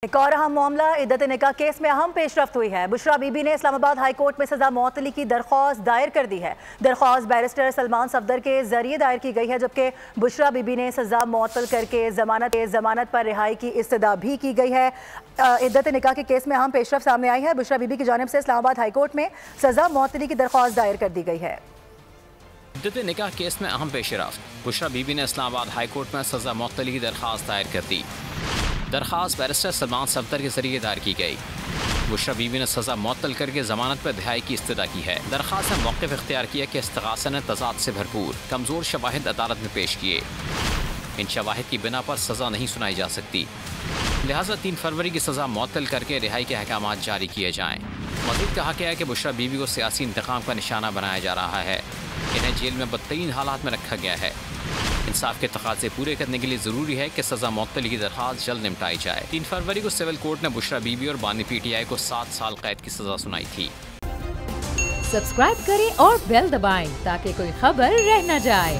एक और अहम मामला इद्दत निकाह केस में अहम पेशरफ्त हुई है। बुशरा बीबी ने इस्लामाबाद हाई कोर्ट में सजा मअतली की दरख्वास्त दायर कर दी है। दरख्वास्त बैरिस्टर सलमान सफदर के जरिए दायर की गई है, जबकि बुशरा बीबी ने सजा मअतल करके जमानत पर रिहाई की इस्तदा भी की गई है। इद्दत निकाह के केस में अहम पेशरफ्त सामने आई है। बुशरा बीबी की जानिब से इस्लामाबाद हाई कोर्ट में सजा मअतली की दरख्वास्त दायर कर दी गई है। इद्दत निकाह केस में अहम पेशरफ्त, बुशरा बीबी ने इस्लामाबाद हाई कोर्ट में सजा मअतली की दरख्वास्त दायर कर दी। दरख्वास्त बैरिस्टर सलमान सफदर के जरिए दायर की गई। बुशरा बीबी ने सज़ा मअतल करके ज़मानत पर रिहाई की इस्तदा की है। दरख्वास्त में मौक़िफ़ इख्तियार किया कि इस्तग़ासा ने तज़ाद से भरपूर कमज़ोर शवाहिद अदालत में पेश किए। इन शवाहिद की बिना पर सज़ा नहीं सुनाई जा सकती, लिहाजा 3 फरवरी की सज़ा मअतल करके रिहाई के अहकामात जारी किए जाएँ। मज़ीद कहा गया है कि बुशरा बीबी को सियासी इंतकाम का निशाना बनाया जा रहा है। इन्हें जेल में बदतरीन हालात में रखा गया है। इंसाफ के तकाज़े पूरे करने के लिए ज़रूरी है कि सज़ा मअतली की दरख्वास्त जल्द निपटाई जाए। 3 फरवरी को सिविल कोर्ट ने बुशरा बीबी और बानी PTI को 7 साल कैद की सज़ा सुनाई थी। सब्सक्राइब करें और बेल दबाएं ताकि कोई खबर रह न जाए।